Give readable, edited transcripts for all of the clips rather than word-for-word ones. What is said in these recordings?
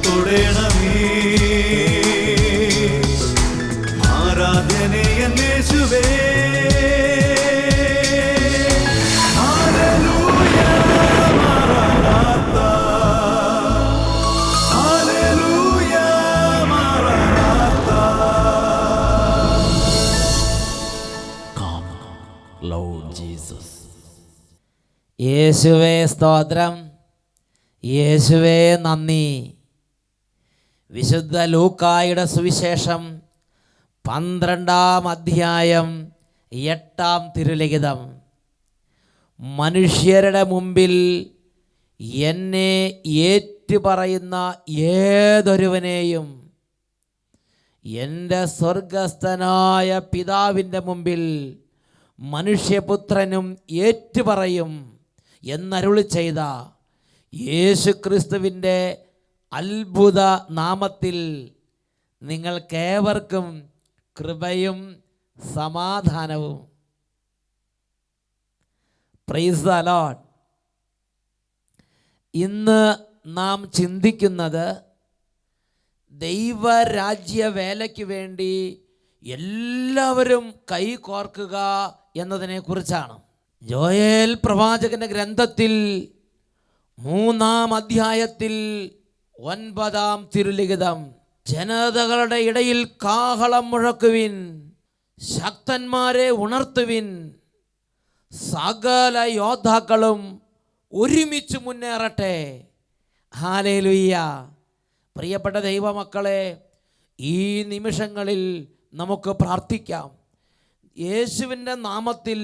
തൊടേണമേ. ആരാധനയൻ യേശുവേ. ഹല്ലേലൂയ മാറാനാത്ത. ഹല്ലേലൂയ മാറാനാത്ത. Come, Lord Jesus. യേശുവേ സ്തോത്രം, യേശുവേ നന്ദി. വിശുദ്ധ ലൂക്കായുടെ സുവിശേഷം 12-ാം അധ്യായം 8-ാം തിരുലിഖിതം. മനുഷ്യരുടെ മുമ്പിൽ എന്നെ ഏറ്റുപറയുന്ന ഏതൊരുവനെയും എൻ്റെ സ്വർഗസ്ഥനായ പിതാവിൻ്റെ മുമ്പിൽ മനുഷ്യപുത്രനും ഏറ്റുപറയും എന്നരുളി ചെയ്ത യേശുക്രിസ്തുവിൻ്റെ അത്ഭുത നാമത്തിൽ നിങ്ങൾക്കേവർക്കും കൃപയും സമാധാനവും. Price the Lord. ഇന്ന് നാം ചിന്തിക്കുന്നത് ദൈവരാജ്യ വേലയ്ക്ക് വേണ്ടി എല്ലാവരും കൈകോർക്കുക എന്നതിനെക്കുറിച്ചാണ്. ജോയേൽ പ്രവാചകന്റെ ഗ്രന്ഥത്തിൽ 3-ാം അധ്യായത്തിൽ 9-ാം തിരുലിഖിതം. ജനതകളുടെ ഇടയിൽ കാഹളം മുഴക്കുവിൻ, ശക്തന്മാരെ ഉണർത്തുവിൻ, സകല യോദ്ധാക്കളും ഒരുമിച്ച് മുന്നേറട്ടെ. ഹല്ലേലൂയ. പ്രിയപ്പെട്ട ദൈവമക്കളെ, ഈ നിമിഷങ്ങളിൽ നമുക്ക് പ്രാർത്ഥിക്കാം. യേശുവിൻ്റെ നാമത്തിൽ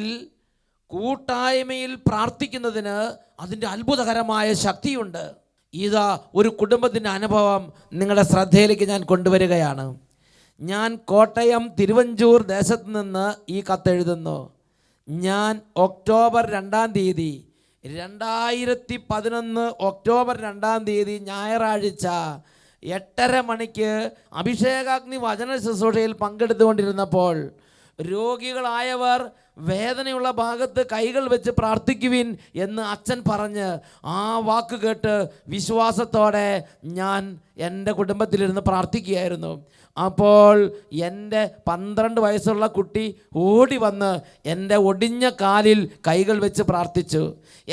കൂട്ടായ്മയിൽ പ്രാർത്ഥിക്കുന്നതിന് അതിൻ്റെ അത്ഭുതകരമായ ശക്തിയുണ്ട്. ഇതാ ഒരു കുടുംബത്തിൻ്റെ അനുഭവം നിങ്ങളുടെ ശ്രദ്ധയിലേക്ക് ഞാൻ കൊണ്ടുവരികയാണ്. ഞാൻ കോട്ടയം തിരുവഞ്ചൂർ ദേശത്ത് നിന്ന് ഈ കത്തെഴുതുന്നു. ഞാൻ ഒക്ടോബർ 2-ാം തീയതി 2011 ഒക്ടോബർ 2-ാം തീയതി ഞായറാഴ്ച 8:30 മണിക്ക് അഭിഷേകാഗ്നി വചന ശുശ്രൂഷയിൽ പങ്കെടുത്തുകൊണ്ടിരുന്നപ്പോൾ രോഗികളായവർ വേദനയുള്ള ഭാഗത്ത് കൈകൾ വെച്ച് പ്രാർത്ഥിക്കുവിൻ എന്ന് അച്ഛൻ പറഞ്ഞ് ആ വാക്ക് കേട്ട് വിശ്വാസത്തോടെ ഞാൻ എൻ്റെ കുടുംബത്തിലിരുന്ന് പ്രാർത്ഥിക്കുകയായിരുന്നു. അപ്പോൾ എൻ്റെ 12 വയസ്സുള്ള കുട്ടി ഓടി വന്ന് എൻ്റെ ഒടിഞ്ഞ കാലിൽ കൈകൾ വെച്ച് പ്രാർത്ഥിച്ചു.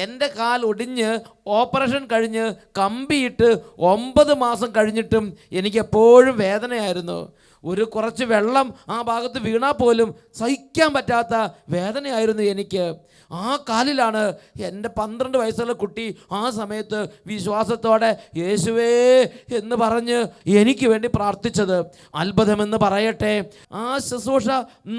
എൻ്റെ കാൽ ഒടിഞ്ഞ് ഓപ്പറേഷൻ കഴിഞ്ഞ് കമ്പിയിട്ട് 9 മാസം കഴിഞ്ഞിട്ടും എനിക്കെപ്പോഴും വേദനയായിരുന്നു. കുറച്ച് വെള്ളം ആ ഭാഗത്ത് വീണാൽ പോലും സഹിക്കാൻ പറ്റാത്ത വേദനയായിരുന്നു എനിക്ക്. ആ കാലിലാണ് എൻ്റെ 12 വയസ്സുള്ള കുട്ടി ആ സമയത്ത് വിശ്വാസത്തോടെ യേശുവേ എന്ന് പറഞ്ഞ് എനിക്ക് വേണ്ടി പ്രാർത്ഥിച്ചത്. അത്ഭുതമെന്ന് പറയട്ടെ, ആ ശുശ്രൂഷ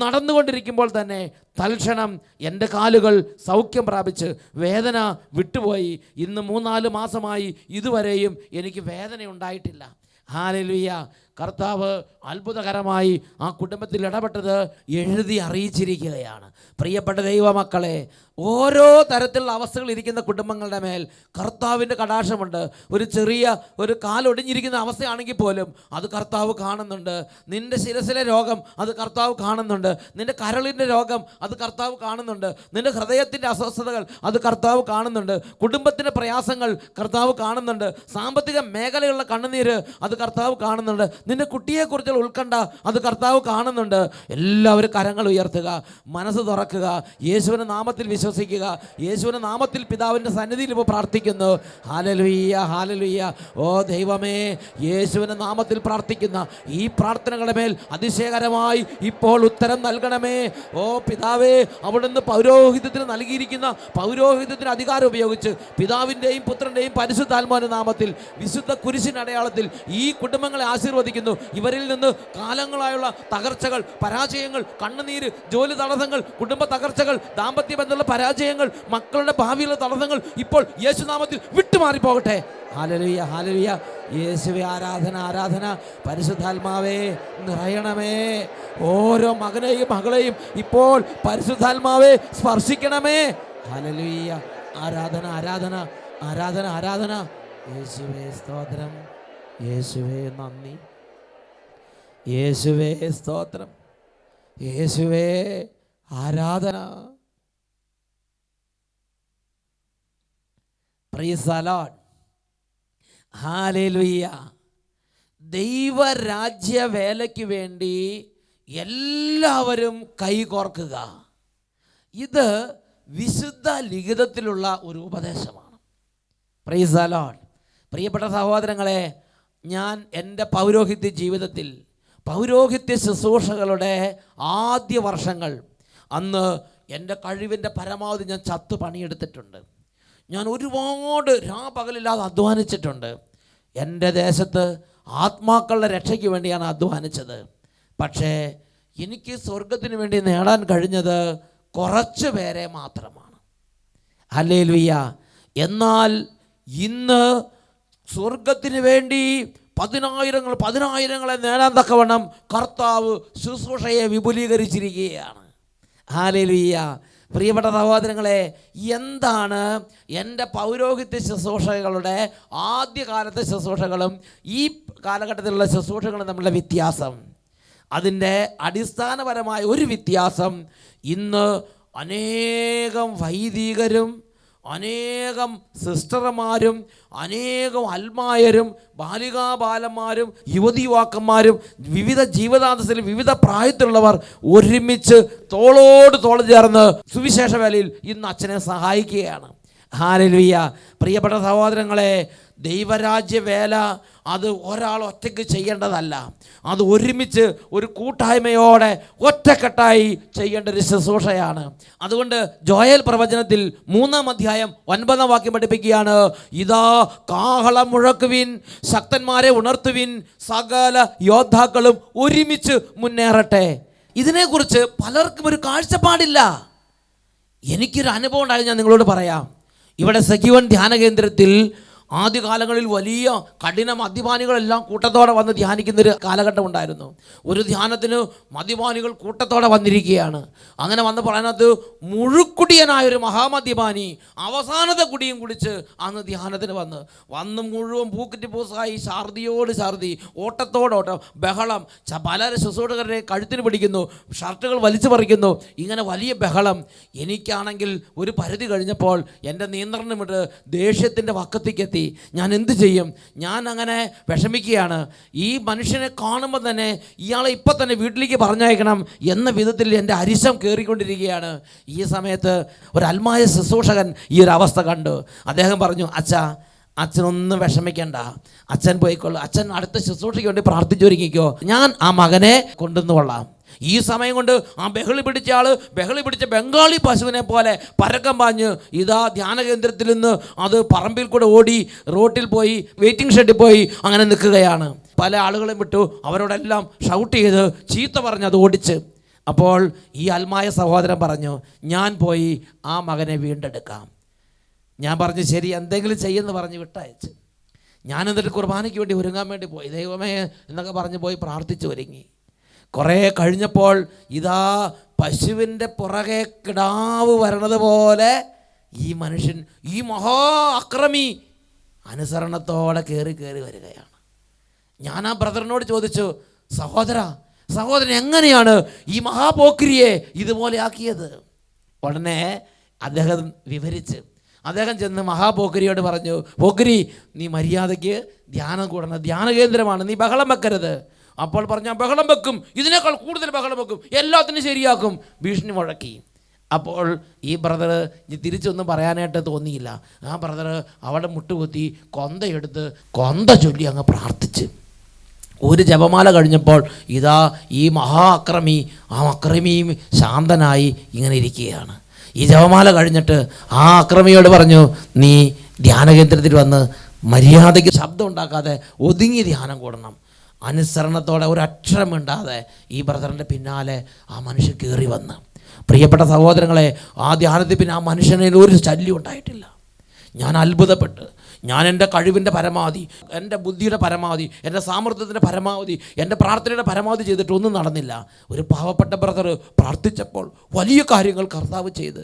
നടന്നുകൊണ്ടിരിക്കുമ്പോൾ തന്നെ തൽക്ഷണം എൻ്റെ കാലുകൾ സൗഖ്യം പ്രാപിച്ച് വേദന വിട്ടുപോയി. ഇന്ന് 3-4 മാസമായി ഇതുവരെയും എനിക്ക് വേദന ഉണ്ടായിട്ടില്ല. ഹല്ലേലൂയ. കർത്താവ് അത്ഭുതകരമായി ആ കുടുംബത്തിൽ ഇടപെട്ടത് എഴുതി അറിയിച്ചിരിക്കുകയാണ്. പ്രിയപ്പെട്ട ദൈവമക്കളെ, ഓരോ തരത്തിലുള്ള അവസ്ഥകൾ ഇരിക്കുന്ന കുടുംബങ്ങളുടെ മേൽ കർത്താവിൻ്റെ കടാക്ഷമുണ്ട്. ഒരു കാലൊടിഞ്ഞിരിക്കുന്ന അവസ്ഥയാണെങ്കിൽ പോലും അത് കർത്താവ് കാണുന്നുണ്ട്. നിൻ്റെ ശിരസിലെ രോഗം അത് കർത്താവ് കാണുന്നുണ്ട്. നിൻ്റെ കരളിൻ്റെ രോഗം അത് കർത്താവ് കാണുന്നുണ്ട്. നിൻ്റെ ഹൃദയത്തിൻ്റെ അസ്വസ്ഥതകൾ അത് കർത്താവ് കാണുന്നുണ്ട്. കുടുംബത്തിൻ്റെ പ്രയാസങ്ങൾ കർത്താവ് കാണുന്നുണ്ട്. സാമ്പത്തിക മേഖലയുള്ള കണ്ണുനീര് അത് കർത്താവ് കാണുന്നുണ്ട്. നിന്റെ കുട്ടിയെക്കുറിച്ചുള്ള ഉത്കണ്ഠ അത് കർത്താവ് കാണുന്നുണ്ട്. എല്ലാവരും കരങ്ങൾ ഉയർത്തുക, മനസ്സ് തുറക്കുക, യേശുവിൻ്റെ നാമത്തിൽ വിശ്വസിക്കുക. യേശുവിൻ്റെ നാമത്തിൽ പിതാവിൻ്റെ സന്നിധിയിൽ ഇപ്പോൾ പ്രാർത്ഥിക്കുന്നു. Hallelujah, hallelujah. ഓ ദൈവമേ, യേശുവിൻ്റെ നാമത്തിൽ പ്രാർത്ഥിക്കുന്ന ഈ പ്രാർത്ഥനകളുടെ മേൽ അതിശയകരമായി ഇപ്പോൾ ഉത്തരം നൽകണമേ. ഓ പിതാവേ, അവിടുന്ന് പൗരോഹിത്യത്തിന് നൽകിയിരിക്കുന്ന പൗരോഹിത്യത്തിന് അധികാരം ഉപയോഗിച്ച് പിതാവിൻ്റെയും പുത്രൻ്റെയും പരിശുദ്ധാത്മാവിൻ്റെ നാമത്തിൽ വിശുദ്ധ കുരിശിൻ്റെ അടയാളത്തിൽ ഈ കുടുംബങ്ങളെ ആശീർവദിക്കുന്നു. ഇവരിൽ നിന്ന് കാലങ്ങളായുള്ള തകർച്ചകൾ, പരാജയങ്ങൾ, കണ്ണുനീര്, ജോലി തടസ്സങ്ങൾ, കുടുംബ തകർച്ചകൾ, ദാമ്പത്യ ബന്ധമുള്ള പരാജയങ്ങൾ, മക്കളുടെ ഭാവിയിലുള്ള തടസ്സങ്ങൾ ഇപ്പോൾ യേശുനാമത്തിൽ വിട്ടുമാറിപ്പോകട്ടെ. Hallelujah, hallelujah. യേശുവേ, ആരാധന, ആരാധന. പരിശുദ്ധാത്മാവേ നിറയണമേ. ഓരോ മകനെയും മകളെയും ഇപ്പോൾ പരിശുദ്ധാത്മാവേ സ്പർശിക്കണമേ. ഹല്ലേലൂയ. ആരാധന, ആരാധന, ആരാധന, ആരാധന. യേശുവേ സ്തോത്രം, യേശുവേ നന്ദി, യേശുവേ സ്തോത്രം, യേശുവേ ആരാധന. Praise the Lord. ഹല്ലേലൂയ. ദൈവരാജ്യ വേലയ്ക്ക് വേണ്ടി എല്ലാവരും കൈകോർക്കുക. ഇത് വിശുദ്ധ ലിഖിതത്തിലുള്ള ഒരു ഉപദേശമാണ്. Price the Lord. പ്രിയപ്പെട്ട സഹോദരങ്ങളെ, ഞാൻ എൻ്റെ പൗരോഹിത്യ ജീവിതത്തിൽ പൗരോഹിത്യ ശുശ്രൂഷകളുടെ ആദ്യ വർഷങ്ങൾ, അന്ന് എൻ്റെ കഴിവിൻ്റെ പരമാവധി ഞാൻ ചത്തു പണിയെടുത്തിട്ടുണ്ട്. ഞാൻ ഒരുപാട് രാപകലില്ലാതെ അധ്വാനിച്ചിട്ടുണ്ട്. എൻ്റെ ദേശത്ത് ആത്മാക്കളുടെ രക്ഷയ്ക്ക് വേണ്ടിയാണ് അധ്വാനിച്ചത്. പക്ഷേ എനിക്ക് സ്വർഗത്തിന് വേണ്ടി നേടാൻ കഴിഞ്ഞത് കുറച്ച് പേരെ മാത്രമാണ്. ഹല്ലേലൂയ. എന്നാൽ ഇന്ന് സ്വർഗത്തിന് വേണ്ടി പതിനായിരങ്ങളെ നേടാൻ തക്കവണ്ണം കർത്താവ് ശുശ്രൂഷയെ വിപുലീകരിച്ചിരിക്കുകയാണ്. ഹല്ലേലൂയ. പ്രിയപ്പെട്ട സഹോദരങ്ങളെ, എന്താണ് എൻ്റെ പൗരോഹിത്യ ശുശ്രൂഷകളുടെ ആദ്യകാലത്തെ ശുശ്രൂഷകളും ഈ കാലഘട്ടത്തിലുള്ള ശുശ്രൂഷകളും തമ്മിലുള്ള വ്യത്യാസം? അതിൻ്റെ അടിസ്ഥാനപരമായ ഒരു വ്യത്യാസം, ഇന്ന് അനേകം വൈദികരും അനേകം സിസ്റ്റർമാരും അനേകം അൽമായരും ബാലികാബാലന്മാരും യുവതിയുവാക്കന്മാരും വിവിധ ജീവിതാന്തസ്സിൽ വിവിധ പ്രായത്തിലുള്ളവർ ഒരുമിച്ച് തോളോട് തോൾ ചേർന്ന് സുവിശേഷ വേലയിൽ ഇന്ന് അച്ഛനെ സഹായിക്കുകയാണ്. ഹല്ലേലൂയ. പ്രിയപ്പെട്ട സഹോദരങ്ങളെ, ദൈവരാജ്യ വേല അത് ഒരാൾ ഒറ്റയ്ക്ക് ചെയ്യേണ്ടതല്ല. അത് ഒരുമിച്ച് ഒരു കൂട്ടായ്മയോടെ ഒറ്റക്കെട്ടായി ചെയ്യേണ്ട ഒരു ശുശ്രൂഷയാണ്. അതുകൊണ്ട് ജോയൽ പ്രവചനത്തിൽ 3-ാം അധ്യായം 9-ാം വാക്യം പഠിപ്പിക്കുകയാണ്, ഇതാ കാഹളം മുഴക്കുവിൻ, ശക്തന്മാരെ ഉണർത്തുവിൻ, സകല യോദ്ധാക്കളും ഒരുമിച്ച് മുന്നേറട്ടെ. ഇതിനെക്കുറിച്ച് പലർക്കും ഒരു കാഴ്ചപ്പാടില്ല. എനിക്കൊരു അനുഭവം ഉണ്ടായി, ഞാൻ നിങ്ങളോട് പറയാം. ഇവിടെ സഖിവൻ ധ്യാന കേന്ദ്രത്തിൽ ആദ്യകാലങ്ങളിൽ വലിയ കഠിന മദ്യപാനികളെല്ലാം കൂട്ടത്തോടെ വന്ന് ധ്യാനിക്കുന്നൊരു കാലഘട്ടം ഉണ്ടായിരുന്നു. ഒരു ധ്യാനത്തിന് മദ്യപാനികൾ കൂട്ടത്തോടെ വന്നിരിക്കുകയാണ്. അങ്ങനെ വന്ന് പറയുന്നത് മുഴുക്കുടിയനായൊരു മഹാമദ്യപാനി അവസാനത്തെ കുടിയും കുടിച്ച് അന്ന് ധ്യാനത്തിന് വന്ന് മുഴുവൻ പൂക്കിറ്റ് പൂസായി, ഛർദിയോട് ഛർദി, ഓട്ടത്തോടോട്ടം, ബഹളം, പല ശുശ്രൂഷകരുടെ കഴുത്തിന് പിടിക്കുന്നു, ഷർട്ടുകൾ വലിച്ചു പറിക്കുന്നു, ഇങ്ങനെ വലിയ ബഹളം. എനിക്കാണെങ്കിൽ ഒരു പരിധി കഴിഞ്ഞപ്പോൾ എൻ്റെ നിയന്ത്രണം വിട്ട് ദേഷ്യത്തിൻ്റെ വക്കത്തേക്കെത്തി. ഞാൻ എന്ത് ചെയ്യും? ഞാൻ അങ്ങനെ വിഷമിക്കുകയാണ്. ഈ മനുഷ്യനെ കാണുമ്പോൾ തന്നെ ഇയാളെ ഇപ്പം തന്നെ വീട്ടിലേക്ക് പറഞ്ഞയക്കണം എന്ന വിധത്തിൽ എൻ്റെ അരിശം കയറിക്കൊണ്ടിരിക്കുകയാണ്. ഈ സമയത്ത് ഒരു അൽമായ ശുശ്രൂഷകൻ ഈ ഒരു അവസ്ഥ കണ്ടു. അദ്ദേഹം പറഞ്ഞു, അച്ഛനൊന്നും വിഷമിക്കണ്ട, അച്ഛൻ പോയിക്കൊള്ളു, അച്ഛൻ അടുത്ത ശുശ്രൂഷയ്ക്ക് വേണ്ടി പ്രാർത്ഥിച്ചൊരുങ്ങിക്കോ, ഞാൻ ആ മകനെ കൊണ്ടുവന്നു കൊള്ളാം. ഈ സമയം കൊണ്ട് ആ ബഹളി പിടിച്ച ബംഗാളി പശുവിനെ പോലെ പരക്കം പാഞ്ഞ് ഇതാ ധ്യാന കേന്ദ്രത്തിൽ നിന്ന് അത് പറമ്പിൽ കൂടെ ഓടി റോട്ടിൽ പോയി വെയിറ്റിംഗ് ഷെഡിൽ പോയി അങ്ങനെ നിൽക്കുകയാണ്. പല ആളുകളെയും വിട്ടു, അവരോടെല്ലാം ഷൗട്ട് ചെയ്ത് ചീത്ത പറഞ്ഞ് അത് ഓടിച്ച്. അപ്പോൾ ഈ അൽമായ സഹോദരൻ പറഞ്ഞു, ഞാൻ പോയി ആ മകനെ വീണ്ടെടുക്കാം. ഞാൻ പറഞ്ഞു, ശരി, എന്തെങ്കിലും ചെയ്യുമെന്ന് പറഞ്ഞ് വിട്ടയച്ച്. ഞാൻ എന്നിട്ട് കുർബാനയ്ക്ക് വേണ്ടി ഒരുങ്ങാൻ വേണ്ടി പോയി. ദൈവമേ എന്നൊക്കെ പറഞ്ഞ് പോയി പ്രാർത്ഥിച്ച് ഒരുങ്ങി. കുറേ കഴിഞ്ഞപ്പോൾ ഇതാ പശുവിൻ്റെ പുറകെ കിടാവ് വരണത് പോലെ ഈ മനുഷ്യൻ, ഈ മഹാ അക്രമി അനുസരണത്തോടെ കയറി വരികയാണ്. ഞാൻ ആ ബ്രദറിനോട് ചോദിച്ചു, സഹോദരൻ എങ്ങനെയാണ് ഈ മഹാപോക്രിയെ ഇതുപോലെ ആക്കിയത്? ഉടനെ അദ്ദേഹം വിവരിച്ച്, അദ്ദേഹം ചെന്ന് മഹാപോക്രിയോട് പറഞ്ഞു, പോക്രി, നീ മര്യാദയ്ക്ക് ധ്യാനം കൂടണം, ധ്യാന കേന്ദ്രമാണ്, നീ ബഹളം വെക്കരുത്. അപ്പോൾ പറഞ്ഞാൽ ബഹളം വെക്കും, ഇതിനേക്കാൾ കൂടുതൽ ബഹളം വെക്കും, എല്ലാത്തിനും ശരിയാക്കും, ഭീഷണി മുഴക്കി. അപ്പോൾ ഈ ബ്രദർ തിരിച്ചൊന്നും പറയാനായിട്ട് തോന്നിയില്ല. ആ ബ്രദർ അവിടെ മുട്ടുകുത്തി കൊന്തയെടുത്ത് കൊന്ത ചൊല്ലി അങ്ങ് പ്രാർത്ഥിച്ച്. ഒരു ജപമാല കഴിഞ്ഞപ്പോൾ ഇതാ ഈ അക്രമിയും ശാന്തനായി ഇങ്ങനെ ഇരിക്കുകയാണ്. ഈ ജപമാല കഴിഞ്ഞിട്ട് ആ അക്രമിയോട് പറഞ്ഞു, നീ ധ്യാനകേന്ദ്രത്തിൽ വന്ന് മര്യാദയ്ക്ക് ശബ്ദം ഉണ്ടാക്കാതെ ഒതുങ്ങി ധ്യാനം കൂടണം. അനുസരണത്തോടെ ഒരക്ഷരം മിണ്ടാതെ ഈ ബ്രദറിൻ്റെ പിന്നാലെ ആ മനുഷ്യൻ കയറി വന്ന്. പ്രിയപ്പെട്ട സഹോദരങ്ങളെ, ആ ധ്യാനത്തിൽ പിന്നെ ആ മനുഷ്യനിൽ ഒരു ശല്യം ഉണ്ടായിട്ടില്ല. ഞാൻ അത്ഭുതപ്പെട്ട്, ഞാൻ എൻ്റെ കഴിവിൻ്റെ പരമാവധി, എൻ്റെ ബുദ്ധിയുടെ പരമാവധി, എൻ്റെ സാമർത്ഥ്യത്തിൻ്റെ പരമാവധി, എൻ്റെ പ്രാർത്ഥനയുടെ പരമാവധി ചെയ്തിട്ടൊന്നും നടന്നില്ല. ഒരു പാവപ്പെട്ട ബ്രദർ പ്രാർത്ഥിച്ചപ്പോൾ വലിയ കാര്യങ്ങൾ കർത്താവ് ചെയ്ത്.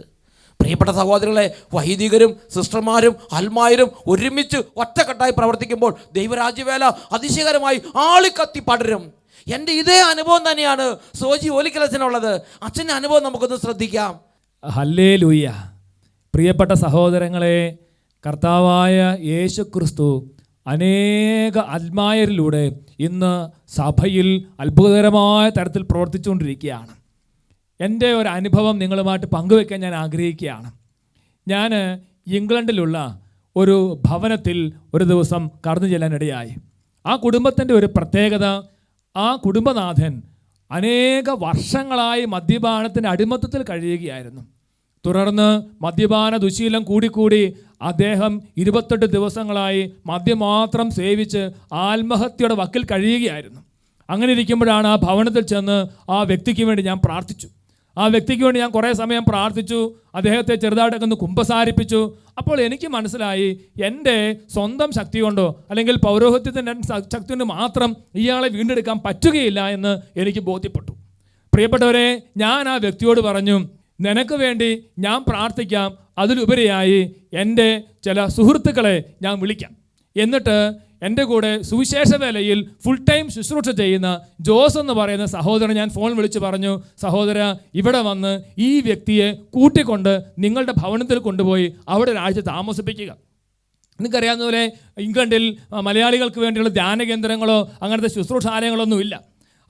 പ്രിയപ്പെട്ട സഹോദരങ്ങളെ, വൈദികരും സിസ്റ്റർമാരും അൽമായരും ഒരുമിച്ച് ഒറ്റക്കെട്ടായി പ്രവർത്തിക്കുമ്പോൾ ദൈവരാജ്യവേല അതിശയകരമായി ആളിക്കത്തി പടരും. എൻ്റെ ഇതേ അനുഭവം തന്നെയാണ് സോജി ഓലിക്കലച്ചനുള്ളത്. അച്ഛൻ്റെ അനുഭവം നമുക്കൊന്ന് ശ്രദ്ധിക്കാം. ഹല്ലേലൂയ. പ്രിയപ്പെട്ട സഹോദരങ്ങളെ, കർത്താവായ യേശു ക്രിസ്തു അനേക ആത്മായരിലൂടെ ഇന്ന് സഭയിൽ അത്ഭുതകരമായ തരത്തിൽ പ്രവർത്തിച്ചുകൊണ്ടിരിക്കുകയാണ്. എൻ്റെ ഒരു അനുഭവം നിങ്ങളുമായിട്ട് പങ്കുവെക്കാൻ ഞാൻ ആഗ്രഹിക്കുകയാണ്. ഞാൻ ഇംഗ്ലണ്ടിലുള്ള ഒരു ഭവനത്തിൽ ഒരു ദിവസം കടന്നു ചെല്ലാനിടയായി. ആ കുടുംബത്തിൻ്റെ ഒരു പ്രത്യേകത, ആ കുടുംബനാഥൻ അനേക വർഷങ്ങളായി മദ്യപാനത്തിൻ്റെ അടിമത്തത്തിൽ കഴിയുകയായിരുന്നു. തുടർന്ന് മദ്യപാന ദുശീലം കൂടിക്കൂടി അദ്ദേഹം 28 ദിവസങ്ങളായി മദ്യം മാത്രം സേവിച്ച് ആത്മഹത്യയുടെ വക്കിൽ കഴിയുകയായിരുന്നു. അങ്ങനെ ഇരിക്കുമ്പോഴാണ് ആ ഭവനത്തിൽ ചെന്ന് ആ വ്യക്തിക്ക് വേണ്ടി ഞാൻ പ്രാർത്ഥിച്ചു. ആ വ്യക്തിക്ക് വേണ്ടി ഞാൻ കുറേ സമയം പ്രാർത്ഥിച്ചു. അദ്ദേഹത്തെ ചെറുതായിട്ടൊക്കെ ഒന്ന് കുമ്പസാരിപ്പിച്ചു. അപ്പോൾ എനിക്ക് മനസ്സിലായി, എൻ്റെ സ്വന്തം ശക്തി കൊണ്ടോ അല്ലെങ്കിൽ പൗരോഹിത്യത്തിൻ്റെ ശക്തി കൊണ്ട് മാത്രം ഇയാളെ വീണ്ടെടുക്കാൻ പറ്റുകയില്ല എന്ന് എനിക്ക് ബോധ്യപ്പെട്ടു. പ്രിയപ്പെട്ടവരെ, ഞാൻ ആ വ്യക്തിയോട് പറഞ്ഞു, നിനക്ക് വേണ്ടി ഞാൻ പ്രാർത്ഥിക്കാം, അതിലുപരിയായി എൻ്റെ ചില സുഹൃത്തുക്കളെ ഞാൻ വിളിക്കാം. എന്നിട്ട് എൻ്റെ കൂടെ സുവിശേഷ വേലയിൽ ഫുൾ ടൈം ശുശ്രൂഷ ചെയ്യുന്ന ജോസ് എന്ന് പറയുന്ന സഹോദരൻ ഞാൻ ഫോൺ വിളിച്ച് പറഞ്ഞു, സഹോദര, ഇവിടെ വന്ന് ഈ വ്യക്തിയെ കൂട്ടിക്കൊണ്ട് നിങ്ങളുടെ ഭവനത്തിൽ കൊണ്ടുപോയി അവിടെ ഒരാഴ്ച താമസിപ്പിക്കുക. നിങ്ങൾക്കറിയാവുന്ന പോലെ ഇംഗ്ലണ്ടിൽ മലയാളികൾക്ക് വേണ്ടിയുള്ള ധ്യാന കേന്ദ്രങ്ങളോ അങ്ങനത്തെ ശുശ്രൂഷാലയങ്ങളൊന്നും ഇല്ല.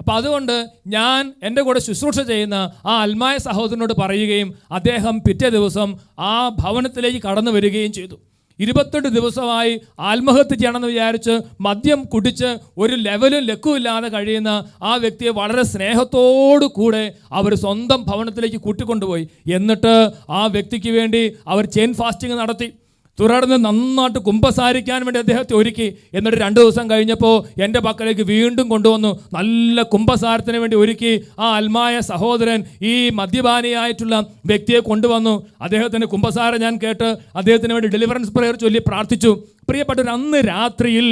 അപ്പോൾ അതുകൊണ്ട് ഞാൻ എൻ്റെ കൂടെ ശുശ്രൂഷ ചെയ്യുന്ന ആ അൽമായ സഹോദരനോട് പറയുകയും അദ്ദേഹം പിറ്റേ ദിവസം ആ ഭവനത്തിലേക്ക് കടന്നു വരികയും ചെയ്തു. 28 ദിവസമായി ആത്മഹത്യ ചെയ്യണമെന്ന് വിചാരിച്ച് മദ്യം കുടിച്ച് ഒരു ലെവലും ലക്കുമില്ലാതെ കഴിയുന്ന ആ വ്യക്തിയെ വളരെ സ്നേഹത്തോടു കൂടെ അവർ സ്വന്തം ഭവനത്തിലേക്ക് കൂട്ടിക്കൊണ്ടുപോയി. എന്നിട്ട് ആ വ്യക്തിക്ക് വേണ്ടി അവർ ചെയിൻ ഫാസ്റ്റിംഗ് നടത്തി. തുടർന്ന് നന്നായിട്ട് കുമ്പസാരിക്കാൻ വേണ്ടി അദ്ദേഹത്തെ ഒരുക്കി. എന്നിട്ട് 2 ദിവസം കഴിഞ്ഞപ്പോൾ എൻ്റെ പക്കലേക്ക് വീണ്ടും കൊണ്ടുവന്നു. നല്ല കുമ്പസാരത്തിന് വേണ്ടി ഒരുക്കി ആ അൽമായ സഹോദരൻ ഈ മദ്യപാനിയായിട്ടുള്ള വ്യക്തിയെ കൊണ്ടുവന്നു. അദ്ദേഹത്തിൻ്റെ കുമ്പസാരം ഞാൻ കേട്ട് അദ്ദേഹത്തിന് വേണ്ടി ഡെലിവറൻസ് പ്രയർ ചൊല്ലി പ്രാർത്ഥിച്ചു. പ്രിയപ്പെട്ടവർ, അന്ന് രാത്രിയിൽ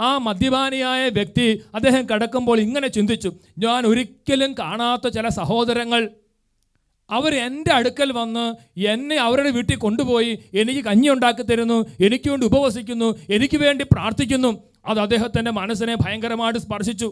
ആ മദ്യപാനിയായ വ്യക്തി അദ്ദേഹം കിടക്കുമ്പോൾ ഇങ്ങനെ ചിന്തിച്ചു, ഞാൻ ഒരിക്കലും കാണാത്ത ചില സഹോദരങ്ങൾ അവർ എൻ്റെ അടുക്കൽ വന്ന് എന്നെ അവരുടെ വീട്ടിൽ കൊണ്ടുപോയി എനിക്ക് കഞ്ഞി ഉണ്ടാക്കി തരുന്നു, എനിക്ക് വേണ്ടി ഉപവസിക്കുന്നു, എനിക്ക് വേണ്ടി പ്രാർത്ഥിക്കുന്നു. അത് അദ്ദേഹത്തിൻ്റെ മനസ്സിനെ ഭയങ്കരമായിട്ട് സ്പർശിച്ചു.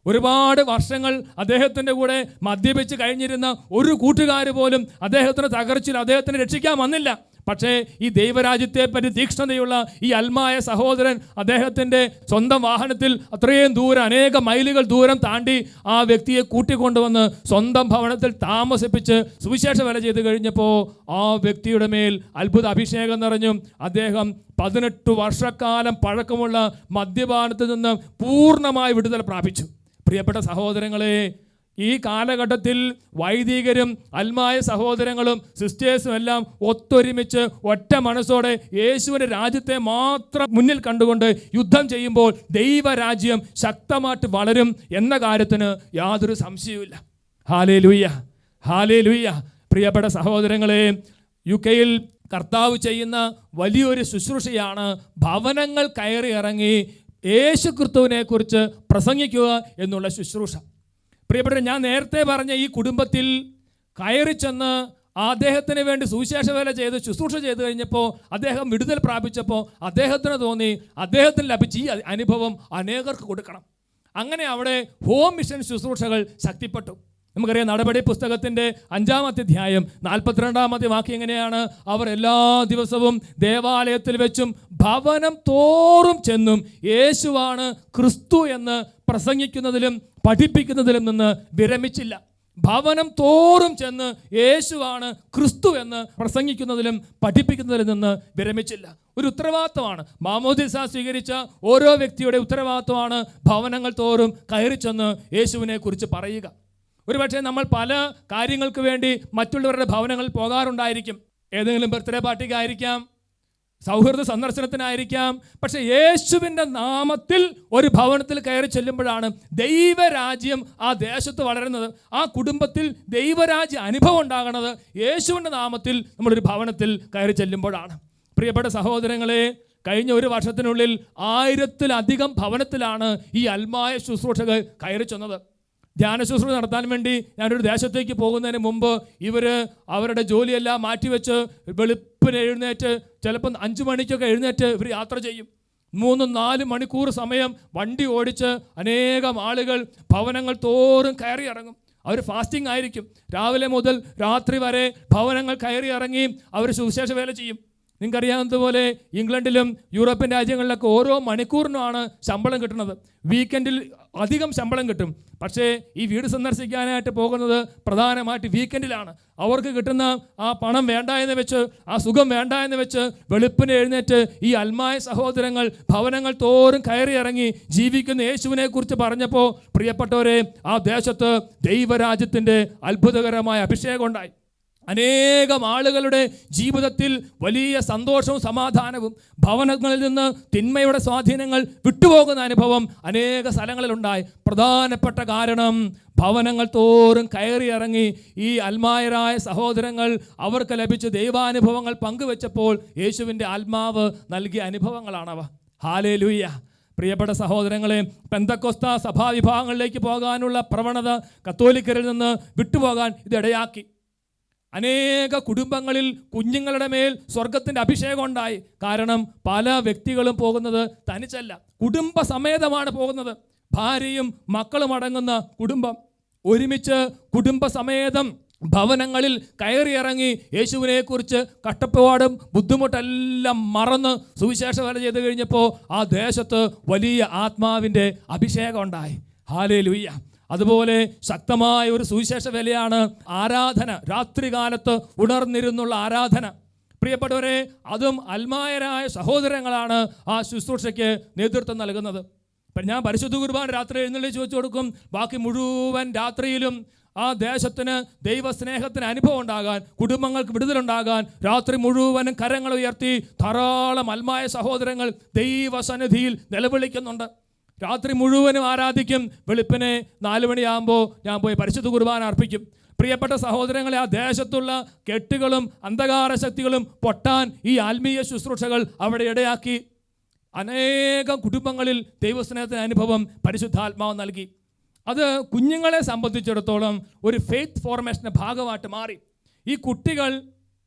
ഒരുപാട് വർഷങ്ങൾ അദ്ദേഹത്തിൻ്റെ കൂടെ മദ്യപിച്ച് കഴിഞ്ഞിരുന്ന ഒരു കൂട്ടുകാർ പോലും അദ്ദേഹത്തിന് തകർച്ചിൽ അദ്ദേഹത്തിന് രക്ഷിക്കാൻ വന്നില്ല. പക്ഷേ ഈ ദൈവരാജ്യത്തെപ്പറ്റി തീക്ഷ്ണതയുള്ള ഈ അൽമായ സഹോദരൻ അദ്ദേഹത്തിൻ്റെ സ്വന്തം വാഹനത്തിൽ അത്രയും ദൂരം, അനേക മൈലുകൾ ദൂരം താണ്ടി ആ വ്യക്തിയെ കൂട്ടിക്കൊണ്ടുവന്ന് സ്വന്തം ഭവനത്തിൽ താമസിപ്പിച്ച് സുവിശേഷ വേല ചെയ്ത് കഴിഞ്ഞപ്പോൾ ആ വ്യക്തിയുടെ മേൽ അത്ഭുത അഭിഷേകം നിറഞ്ഞു. അദ്ദേഹം 18 വർഷക്കാലം പഴക്കമുള്ള മദ്യപാനത്തിൽ നിന്ന് പൂർണ്ണമായി വിടുതൽ പ്രാപിച്ചു. പ്രിയപ്പെട്ട സഹോദരങ്ങളെ, ഈ കാലഘട്ടത്തിൽ വൈദികരും അൽമായ സഹോദരങ്ങളും സിസ്റ്റേഴ്സും എല്ലാം ഒത്തൊരുമിച്ച് ഒറ്റ മനസ്സോടെ യേശുവിൻ്റെ രാജ്യത്തെ മാത്രം മുന്നിൽ കണ്ടുകൊണ്ട് യുദ്ധം ചെയ്യുമ്പോൾ ദൈവരാജ്യം ശക്തമായിട്ട് വളരും എന്ന കാര്യത്തിന് യാതൊരു സംശയവുമില്ല. Hallelujah, hallelujah. പ്രിയപ്പെട്ട സഹോദരങ്ങളെ, UK-യിൽ കർത്താവ് ചെയ്യുന്ന വലിയൊരു ശുശ്രൂഷയാണ് ഭവനങ്ങൾ കയറി ഇറങ്ങി യേശു ക്രിസ്തുവിനെ കുറിച്ച് പ്രസംഗിക്കുക എന്നുള്ള ശുശ്രൂഷ. പ്രിയപ്പെട്ട, ഞാൻ നേരത്തെ പറഞ്ഞ ഈ കുടുംബത്തിൽ കയറി ചെന്ന് അദ്ദേഹത്തിന് വേണ്ടി സുവിശേഷ വേല ചെയ്ത് ശുശ്രൂഷ ചെയ്ത് കഴിഞ്ഞപ്പോൾ അദ്ദേഹം വിടുതൽ പ്രാപിച്ചപ്പോൾ അദ്ദേഹത്തിന് തോന്നി അദ്ദേഹത്തിന് ലഭിച്ച ഈ അനുഭവം അനേകർക്ക് കൊടുക്കണം. അങ്ങനെ അവിടെ ഹോം മിഷൻ ശുശ്രൂഷകൾ ശക്തിപ്പെട്ടു. നമുക്കറിയാം, നടപടി പുസ്തകത്തിൻ്റെ 5-ാമത്തെ അധ്യായം 42-ാമത്തെ വാക്യം എങ്ങനെയാണ്? അവർ എല്ലാ ദിവസവും ദേവാലയത്തിൽ വെച്ചും ഭവനം തോറും ചെന്നും യേശുവാണ് ക്രിസ്തു എന്ന് പ്രസംഗിക്കുന്നതിലും പഠിപ്പിക്കുന്നതിലും നിന്ന് വിരമിച്ചില്ല. ഭവനം തോറും ചെന്ന് യേശുവാണ് ക്രിസ്തു എന്ന് പ്രസംഗിക്കുന്നതിലും പഠിപ്പിക്കുന്നതിൽ നിന്ന് വിരമിച്ചില്ല. ഒരു ഉത്തരവാദിത്തമാണ്, മാമോദിസ സ്വീകരിച്ച ഓരോ വ്യക്തിയുടെ ഉത്തരവാദിത്തമാണ് ഭവനങ്ങൾ തോറും കയറി ചെന്ന് യേശുവിനെ കുറിച്ച് പറയുക. ഒരുപക്ഷെ നമ്മൾ പല കാര്യങ്ങൾക്ക് വേണ്ടി മറ്റുള്ളവരുടെ ഭവനങ്ങളിൽ പോകാറുണ്ടായിരിക്കും. ഏതെങ്കിലും ബർത്ത്ഡേ പാർട്ടിക്കായിരിക്കാം, സൗഹൃദ സന്ദർശനത്തിനായിരിക്കാം. പക്ഷെ യേശുവിൻ്റെ നാമത്തിൽ ഒരു ഭവനത്തിൽ കയറി ചെല്ലുമ്പോഴാണ് ദൈവരാജ്യം ആ ദേശത്ത് വളരുന്നത്, ആ കുടുംബത്തിൽ ദൈവരാജ്യ അനുഭവം ഉണ്ടാകുന്നത് യേശുവിൻ്റെ നാമത്തിൽ നമ്മളൊരു ഭവനത്തിൽ കയറി ചെല്ലുമ്പോഴാണ്. പ്രിയപ്പെട്ട സഹോദരങ്ങളെ, കഴിഞ്ഞ ഒരു വർഷത്തിനുള്ളിൽ 1000-ലധികം ഭവനത്തിലാണ് ഈ അൽമായ ശുശ്രൂഷകൾ കയറി ചെന്നത്. ധ്യാന ശുശ്രൂഷ നടത്താൻ വേണ്ടി ഞാനൊരു ദേശത്തേക്ക് പോകുന്നതിന് മുമ്പ് ഇവർ അവരുടെ ജോലിയെല്ലാം മാറ്റിവെച്ച് വെളുപ്പിന് എഴുന്നേറ്റ്, ചിലപ്പോൾ 5 മണിക്കൊക്കെ എഴുന്നേറ്റ് ഇവർ യാത്ര ചെയ്യും. 3-4 മണിക്കൂർ സമയം വണ്ടി ഓടിച്ച് അനേകം ആളുകൾ ഭവനങ്ങൾ തോറും കയറി ഇറങ്ങും. അവർ ഫാസ്റ്റിംഗ് ആയിരിക്കും. രാവിലെ മുതൽ രാത്രി വരെ ഭവനങ്ങൾ കയറി ഇറങ്ങി അവർ സുവിശേഷ വേല ചെയ്യും. നിങ്ങൾക്കറിയാവുന്നതുപോലെ ഇംഗ്ലണ്ടിലും യൂറോപ്യൻ രാജ്യങ്ങളിലൊക്കെ ഓരോ മണിക്കൂറിനുമാണ് ശമ്പളം കിട്ടുന്നത്. വീക്കെൻഡിൽ അധികം ശമ്പളം കിട്ടും. പക്ഷേ ഈ വീട് സന്ദർശിക്കാനായിട്ട് പോകുന്നത് പ്രധാനമായിട്ട് വീക്കെൻഡിലാണ്. അവർക്ക് കിട്ടുന്ന ആ പണം വേണ്ട എന്ന് വെച്ച്, ആ സുഖം വേണ്ട എന്ന് വെച്ച് വെളുപ്പിന് എഴുന്നേറ്റ് ഈ അൽമായ സഹോദരങ്ങൾ ഭവനങ്ങൾ തോറും കയറി ഇറങ്ങി ജീവിക്കുന്ന യേശുവിനെ കുറിച്ച് പറഞ്ഞപ്പോൾ പ്രിയപ്പെട്ടവരെ, ആ ദേശത്ത് ദൈവരാജ്യത്തിൻ്റെ അത്ഭുതകരമായ അഭിഷേകം ഉണ്ടായി. അനേകം ആളുകളുടെ ജീവിതത്തിൽ വലിയ സന്തോഷവും സമാധാനവും, ഭവനങ്ങളിൽ നിന്ന് തിന്മയുടെ സ്വാധീനങ്ങൾ വിട്ടുപോകുന്ന അനുഭവം അനേക സ്ഥലങ്ങളിലുണ്ടായി. പ്രധാനപ്പെട്ട കാരണം ഭവനങ്ങൾ തോറും കയറി ഇറങ്ങി ഈ അൽമായരായ സഹോദരങ്ങൾ അവർക്ക് ലഭിച്ച ദൈവാനുഭവങ്ങൾ പങ്കുവെച്ചപ്പോൾ യേശുവിൻ്റെ ആത്മാവ് നൽകിയ അനുഭവങ്ങളാണവ. ഹല്ലേലൂയ. പ്രിയപ്പെട്ട സഹോദരങ്ങളെ, പെന്തക്കോസ്ത സഭാവിഭാഗങ്ങളിലേക്ക് പോകാനുള്ള പ്രവണത കത്തോലിക്കരിൽ നിന്ന് വിട്ടുപോകാൻ ഇതിടയാക്കി. അനേക കുടുംബങ്ങളിൽ കുഞ്ഞുങ്ങളുടെ മേൽ സ്വർഗത്തിൻ്റെ അഭിഷേകം ഉണ്ടായി. കാരണം പല വ്യക്തികളും പോകുന്നത് തനിച്ചല്ല, കുടുംബസമേതമാണ് പോകുന്നത്. ഭാര്യയും മക്കളും അടങ്ങുന്ന കുടുംബം ഒരുമിച്ച് കുടുംബസമേതം ഭവനങ്ങളിൽ കയറിയിറങ്ങി യേശുവിനെ കുറിച്ച് കഷ്ടപ്പാടും ബുദ്ധിമുട്ടെല്ലാം മറന്ന് സുവിശേഷ വേല ചെയ്ത് കഴിഞ്ഞപ്പോൾ ആ ദേശത്ത് വലിയ ആത്മാവിൻ്റെ അഭിഷേകം ഉണ്ടായി. ഹല്ലേലൂയ. അതുപോലെ ശക്തമായ ഒരു സുവിശേഷ വേലയാണ് ആരാധന, രാത്രികാലത്ത് ഉണർന്നിരുന്നുള്ള ആരാധന. പ്രിയപ്പെട്ടവരെ, അതും അൽമായരായ സഹോദരങ്ങളാണ് ആ ശുശ്രൂഷയ്ക്ക് നേതൃത്വം നൽകുന്നത്. ഇപ്പം ഞാൻ പരിശുദ്ധ കുർബാന രാത്രി എഴുന്നള്ളിച്ച് വെച്ച് കൊടുക്കും. ബാക്കി മുഴുവൻ രാത്രിയിലും ആ ദേശത്തിന് ദൈവസ്നേഹത്തിന് അനുഭവം ഉണ്ടാകാൻ, കുടുംബങ്ങൾക്ക് വിടുതലുണ്ടാകാൻ രാത്രി മുഴുവനും കരങ്ങൾ ഉയർത്തി ധാരാളം അൽമായ സഹോദരങ്ങൾ ദൈവസന്നിധിയിൽ നിലവിളിക്കുന്നുണ്ട്. രാത്രി മുഴുവനും ആരാധിക്കും. വെളുപ്പിനെ 4 മണിയാകുമ്പോൾ ഞാൻ പോയി പരിശുദ്ധ കുർബാന അർപ്പിക്കും. പ്രിയപ്പെട്ട സഹോദരങ്ങളെ, ആ ദേശത്തുള്ള കെട്ടുകളും അന്ധകാര ശക്തികളും പൊട്ടാൻ ഈ ആത്മീയ ശുശ്രൂഷകൾ അവിടെ ഇടയാക്കി. അനേകം കുടുംബങ്ങളിൽ ദൈവസ്നേഹത്തിന് അനുഭവം പരിശുദ്ധാത്മാവ് നൽകി. അത് കുഞ്ഞുങ്ങളെ സംബന്ധിച്ചിടത്തോളം ഒരു ഫെയ്ത്ത് ഫോർമേഷൻ്റെ ഭാഗമായിട്ട് മാറി. ഈ കുട്ടികൾ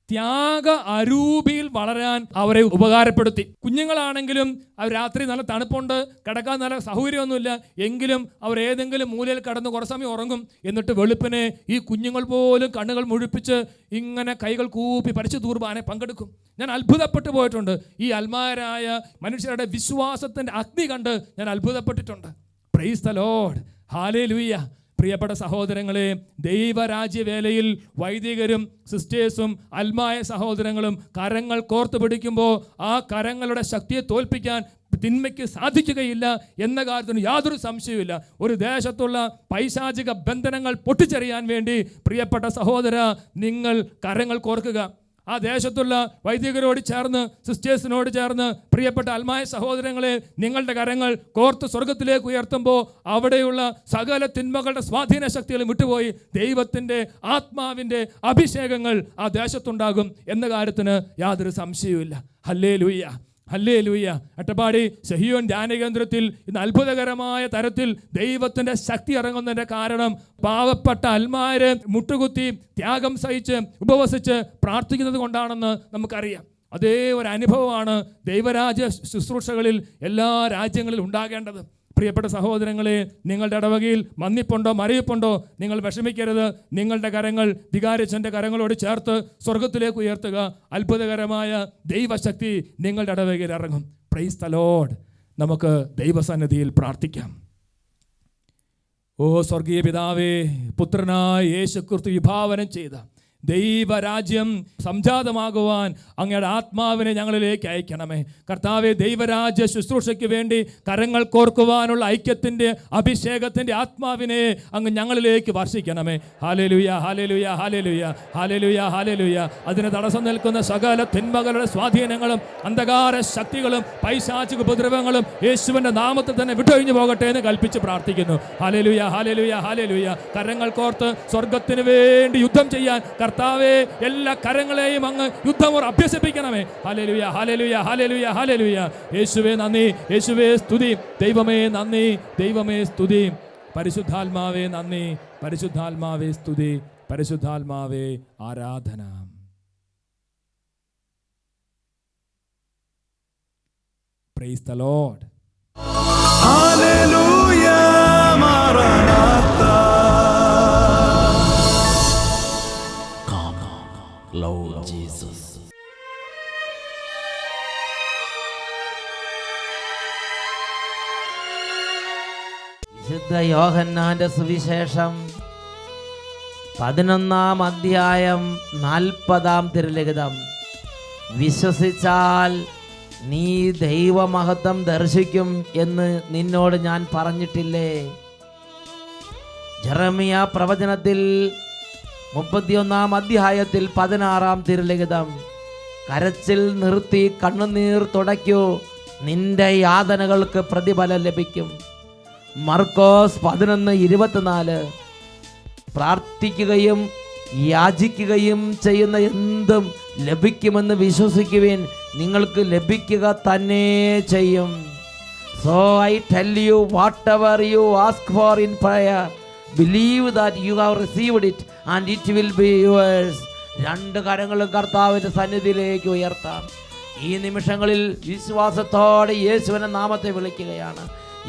ത്യാഗ അരൂപിയിൽ വളരാൻ അവരെ ഉപകാരപ്പെടുത്തി. കുഞ്ഞുങ്ങളാണെങ്കിലും അവർ രാത്രി നല്ല തണുപ്പുണ്ട്, കിടക്കാൻ നല്ല സൗകര്യമൊന്നുമില്ല, എങ്കിലും അവർ ഏതെങ്കിലും മൂലയിൽ കടന്ന് കുറേ സമയം ഉറങ്ങും. എന്നിട്ട് വെളുപ്പിനെ ഈ കുഞ്ഞുങ്ങൾ പോലും കണ്ണുകൾ മുഴിപ്പിച്ച് ഇങ്ങനെ കൈകൾ കൂപ്പി പരിശുദ്ധ കുർബാനയിൽ പങ്കെടുക്കും. ഞാൻ അത്ഭുതപ്പെട്ടു പോയിട്ടുണ്ട്. ഈ അൽമായരായ മനുഷ്യരുടെ വിശ്വാസത്തിൻ്റെ അഗ്നി കണ്ട് ഞാൻ അത്ഭുതപ്പെട്ടിട്ടുണ്ട്. Praise the Lord. ഹല്ലേലൂയ. പ്രിയപ്പെട്ട സഹോദരങ്ങളെ, ദൈവരാജ്യവേലയിൽ വൈദികരും സിസ്റ്റേഴ്സും അൽമായ സഹോദരങ്ങളും കരങ്ങൾ കോർത്തു പിടിക്കുമ്പോൾ ആ കരങ്ങളുടെ ശക്തിയെ തോൽപ്പിക്കാൻ തിന്മയ്ക്ക് സാധിക്കുകയില്ല എന്ന കാര്യത്തിന് യാതൊരു സംശയവുമില്ല. ഒരു ദേശത്തുള്ള പൈശാചിക ബന്ധനങ്ങൾ പൊട്ടിച്ചെറിയാൻ വേണ്ടി പ്രിയപ്പെട്ട സഹോദര, നിങ്ങൾ കരങ്ങൾ കോർക്കുക. ആ ദേശത്തുള്ള വൈദികരോട് ചേർന്ന്, സിസ്റ്റേഴ്സിനോട് ചേർന്ന് പ്രിയപ്പെട്ട അൽമായ സഹോദരങ്ങളെ, നിങ്ങളുടെ കരങ്ങൾ കോർത്ത് സ്വർഗത്തിലേക്ക് ഉയർത്തുമ്പോൾ അവിടെയുള്ള സകല തിന്മകളുടെ സ്വാധീന ശക്തികളും വിട്ടുപോയി ദൈവത്തിൻ്റെ ആത്മാവിൻ്റെ അഭിഷേകങ്ങൾ ആ ദേശത്തുണ്ടാകും എന്ന കാര്യത്തിന് യാതൊരു സംശയവുമില്ല. Hallelujah, hallelujah. അട്ടപ്പാടി സഹിയോൻ ധ്യാനകേന്ദ്രത്തിൽ ഇന്ന് അത്ഭുതകരമായ തരത്തിൽ ദൈവത്തിൻ്റെ ശക്തി ഇറങ്ങുന്നതിൻ്റെ കാരണം പാവപ്പെട്ട അൽമാര് മുട്ടുകുത്തി ത്യാഗം സഹിച്ച് ഉപവസിച്ച് പ്രാർത്ഥിക്കുന്നത് കൊണ്ടാണെന്ന് നമുക്കറിയാം. അതേ ഒരു അനുഭവമാണ് ദൈവരാജ്യ ശുശ്രൂഷകളിൽ എല്ലാ രാജ്യങ്ങളിലും ഉണ്ടാകേണ്ടത്. പ്രിയപ്പെട്ട സഹോദരങ്ങളെ, നിങ്ങളുടെ ഇടവകയിൽ മന്നിപ്പുണ്ടോ മറിയപ്പുണ്ടോ, നിങ്ങൾ വിഷമിക്കരുത്. നിങ്ങളുടെ കരങ്ങൾ വികാരിച്ചൻ്റെ കരങ്ങളോട് ചേർത്ത് സ്വർഗത്തിലേക്ക് ഉയർത്തുക. അത്ഭുതകരമായ ദൈവശക്തി നിങ്ങളുടെ ഇടവകയിൽ ഇറങ്ങും. Price the Lord. നമുക്ക് ദൈവസന്നിധിയിൽ പ്രാർത്ഥിക്കാം. ഓ സ്വർഗീയ പിതാവേ, പുത്രനായ യേശുക്രിസ്തു വിഭാവനം ചെയ്ത ദൈവരാജ്യം സംജാതമാകുവാൻ അങ്ങയുടെ ആത്മാവിനെ ഞങ്ങളിലേക്ക് അയക്കണമേ. കർത്താവെ, ദൈവരാജ്യ ശുശ്രൂഷയ്ക്ക് വേണ്ടി കരങ്ങൾ കോർക്കുവാനുള്ള ഐക്യത്തിൻ്റെ അഭിഷേകത്തിൻ്റെ ആത്മാവിനെ അങ്ങ് ഞങ്ങളിലേക്ക് വർഷിക്കണമേ. Hallelujah, hallelujah, hallelujah, hallelujah, hallelujah. അതിന് തടസ്സം നിൽക്കുന്ന സകല തിന്മകളുടെ സ്വാധീനങ്ങളും അന്ധകാര ശക്തികളും പൈശാചിക ഉപദ്രവങ്ങളും യേശുവിൻ്റെ നാമത്തിൽ തന്നെ വിട്ടൊഴിഞ്ഞു പോകട്ടെ എന്ന് കൽപ്പിച്ച് പ്രാർത്ഥിക്കുന്നു. Hallelujah, hallelujah, hallelujah. കരങ്ങൾ കോർത്ത് സ്വർഗത്തിന് വേണ്ടി യുദ്ധം ചെയ്യാൻ കർത്താവേ, എല്ലാ കരങ്ങളെയും അങ്ങ് യുദ്ധമുറ അഭ്യസിപ്പിക്കണമേ. Hallelujah, hallelujah, hallelujah, hallelujah. യേശുവേ നന്ദി, യേശുവേ സ്തുതി, ദൈവമേ നന്ദി, ദൈവമേ സ്തുതി. പരിശുദ്ധാത്മാവേ നന്ദി, പരിശുദ്ധാത്മാവേ സ്തുതി, പരിശുദ്ധാത്മാവേ ആരാധന. Praise the Lord. ഹല്ലേലൂയ, മറനാത്ത. Lord Jesus. വിശുദ്ധ യോഹന്നാന്റെ സുവിശേഷം 11-ാം അധ്യായം 40-ാം തിരുലിഖിതം. വിശ്വസിച്ചാൽ നീ ദൈവമഹത്വം ദർശിക്കും എന്ന് നിന്നോട് ഞാൻ പറഞ്ഞിട്ടില്ലേ? ജെറമിയ പ്രവചനത്തിൽ 31-ാം അധ്യായത്തിൽ 16-ാം തിരുലിഖിതം. കരച്ചിൽ നിർത്തി കണ്ണുനീർ തുടയ്ക്കൂ, നിന്റെ യാതനകൾക്ക് പ്രതിഫലം ലഭിക്കും. മർക്കോസ് 11:24. പ്രാർത്ഥിക്കുകയും യാചിക്കുകയും ചെയ്യുന്ന എന്തും ലഭിക്കുമെന്ന് വിശ്വസിക്കുവിൻ, നിങ്ങൾക്ക് ലഭിക്കുക തന്നെ ചെയ്യും. So I tell you, whatever you ask for in prayer, believe that you have received it and it will be yours. 2 കരങ്ങളും കർത്താവിന്റെ സന്നിധിയിലേക്ക് ഉയർത്താം. ഈ നിമിഷങ്ങളിൽ വിശ്വാസത്തോടെ യേശുവിന്റെ നാമത്തെ വിളിക്കുകയാണ്.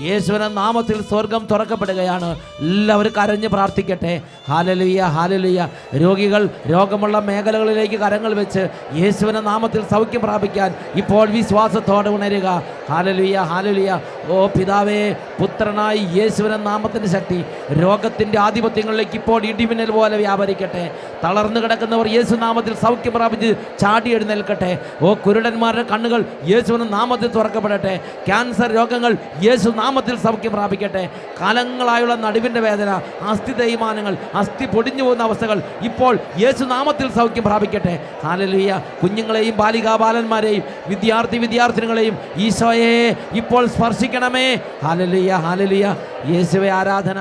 യേശുവിന്റെ നാമത്തിൽ സ്വർഗം തുറക്കപ്പെടുകയാണ്. എല്ലാവരും കരഞ്ഞ് പ്രാർത്ഥിക്കട്ടെ. Hallelujah, hallelujah. രോഗികൾ രോഗമുള്ള മേഖലകളിലേക്ക് കരങ്ങൾ വെച്ച് യേശുവിന്റെ നാമത്തിൽ സൗഖ്യം പ്രാപിക്കാൻ ഇപ്പോൾ വിശ്വാസത്തോടെ ഉണരുക. Hallelujah, hallelujah. ഓ പിതാവേ, പുത്രനായി യേശുവിന്റെ നാമത്തിന്റെ ശക്തി രോഗത്തിന്റെ ആധിപത്യങ്ങളിലേക്ക് ഇപ്പോൾ ഇടിമിന്നൽ പോലെ വ്യാപരിക്കട്ടെ. തളർന്നു കിടക്കുന്നവർ യേശു നാമത്തിൽ സൗഖ്യം പ്രാപിച്ച് ചാടി എഴുന്നേൽക്കട്ടെ. ഓ കുരുടന്മാരുടെ കണ്ണുകൾ യേശുവിന്റെ നാമത്തിൽ തുറക്കപ്പെടട്ടെ. ക്യാൻസർ രോഗങ്ങൾ യേശു നാമത്തിൽ സൗഖ്യം പ്രാപിക്കട്ടെ. കാലങ്ങളായുള്ള നടുവിൻ്റെ വേദന, അസ്ഥി തേയ്മാനങ്ങൾ, അസ്ഥി പൊടിഞ്ഞു പോകുന്ന അവസ്ഥകൾ ഇപ്പോൾ യേശു നാമത്തിൽ സൗഖ്യം പ്രാപിക്കട്ടെ. ഹല്ലേലൂയ. കുഞ്ഞുങ്ങളെയും ബാലികാ ബാലന്മാരെയും വിദ്യാർത്ഥിനികളെയും ഈശോയെ ഇപ്പോൾ സ്പർശിക്കണമേ. Hallelujah, hallelujah. യേശുവേ ആരാധന.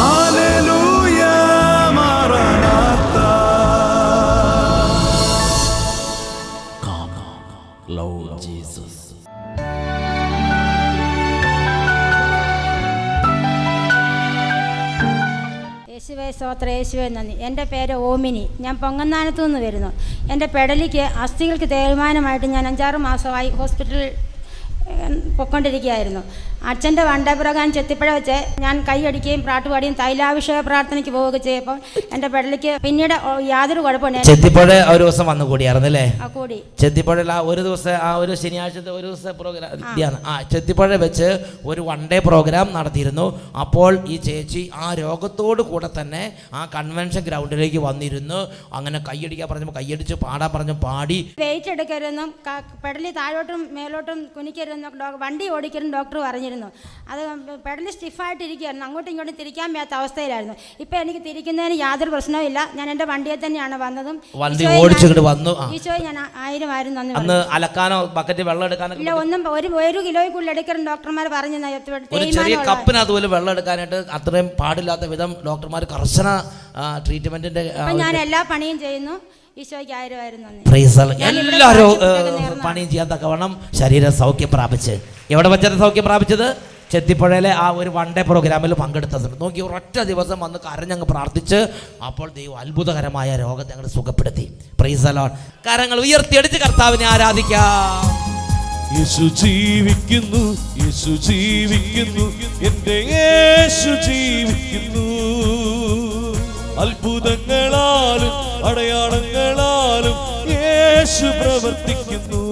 ഹല്ലേലൂയ മറനാത്ത. Come, Lord Jesus. യേശുവേ സ്തോത്രം, യേശുവേ നന്ദി. എൻ്റെ പേര് ഓമിനി. ഞാൻ പൊങ്ങന്നാനത്തു നിന്ന് വരുന്നു. എൻ്റെ പെടലിക്ക് അസ്ഥികൾക്ക് തേയ്മാനമായിട്ട് ഞാൻ 5-6 മാസമായി ഹോസ്പിറ്റലിൽ പൊയ്ക്കൊണ്ടിരിക്കുകയായിരുന്നു. അച്ഛൻ്റെ വണ്ടപ്രകാരം ചെത്തിപ്പുഴ വെച്ച് ഞാൻ കൈയടിക്കുകയും പാട്ടുപാടിയും തൈലാഭിഷേക പ്രാർത്ഥനയ്ക്ക് പോവുകയൊക്കെ ചെയ്യപ്പോൾ എൻ്റെ പെടലിക്ക് പിന്നീട് യാതൊരു കുഴപ്പമില്ല. ചെത്തിപ്പുഴ ഒരു ദിവസം വന്നു കൂടിയായിരുന്നല്ലേ? കൂടി ചെത്തിപ്പുഴയിൽ ഒരു ദിവസം ഒരു ശനിയാഴ്ചത്തെ ഒരു ദിവസം പ്രോഗ്രാം ചെത്തിപ്പുഴ വെച്ച് ഒരു 1 ഡേ പ്രോഗ്രാം നടത്തിയിരുന്നു. അപ്പോൾ ഈ ചേച്ചി ആ രോഗത്തോട് കൂടെ തന്നെ ആ കൺവെൻഷൻ ഗ്രൗണ്ടിലേക്ക് വന്നിരുന്നു. അങ്ങനെ കൈയടിക്കാൻ പറഞ്ഞപ്പോൾ കൈയടിച്ച് പാടാൻ പറഞ്ഞു പാടി. വെയിറ്റ് എടുക്കരുതെന്നും പെടലി താഴോട്ടും മേലോട്ടും കുനിക്കരുതെന്നും വണ്ടി ഓടിക്കരുതെന്നും ഡോക്ടർ പറഞ്ഞിരുന്നു. അത് പെടലി സ്റ്റിഫായിട്ടിരിക്കുകയായിരുന്നു, അങ്ങോട്ടും ഇങ്ങോട്ടും തിരിക്കാൻ വയ്യാത്ത അവസ്ഥയിലായിരുന്നു. ഇപ്പം എനിക്ക് തിരിക്കുന്നതിന് യാതൊരു പ്രശ്നവും ഇല്ല. ഞാൻ എൻ്റെ വണ്ടിയെ തന്നെയാണ് വന്നതും. വണ്ടി ഓടിച്ചിട്ട് വന്നു. ഈശോയെ ഞാൻ 1000 അന്ന് അലക്കാനോ ബക്കറ്റ് വെള്ളം എടുക്കാനോ ഇല്ല, ഒന്നും. 1 കിലോയ്ക്കുള്ളിൽ എടുക്കണം ഡോക്ടർമാർ പറഞ്ഞു. ഒരു ചെറിയ കപ്പിനകത്ത് പോലും വെള്ളം എടുക്കാനായിട്ട് അത്രയും പാടില്ലാത്ത വിധം ഡോക്ടർമാർ കർശന ട്രീറ്റ്മെന്റിന്റെ. ഞാൻ എല്ലാ പണിയും ചെയ്യുന്നു. ഈശോയ്ക്ക് 1000 നന്ദി. എല്ലാവരും പണിയും ചെയ്യാൻ തക്കവണ്ണം ശരീരം സൗഖ്യം പ്രാപിച്ച്. എവിടെ വെച്ചത് സൗഖ്യം പ്രാപിച്ചത്? ചെത്തിപ്പുഴയിലെ ആ ഒരു 1 ഡേ പ്രോഗ്രാമിൽ പങ്കെടുത്തത്. നോക്കി ഒരൊറ്റ ദിവസം വന്ന് കരഞ്ഞങ്ങ് പ്രാർത്ഥിച്ച് അപ്പോൾ ദൈവം അത്ഭുതകരമായ രോഗത്തെ അങ്ങോട്ട് സുഖപ്പെടുത്തി. Price the Lord. കരങ്ങൾ ഉയർത്തിയടിച്ച് കർത്താവിനെ ആരാധിക്കാം. യേശു ജീവിക്കുന്നു, യേശു ജീവിക്കുന്നു, എൻ്റെ യേശു ജീവിക്കുന്നു. അത്ഭുതങ്ങളാലും അടയാളങ്ങളാലും യേശു പ്രവർത്തിക്കുന്നു.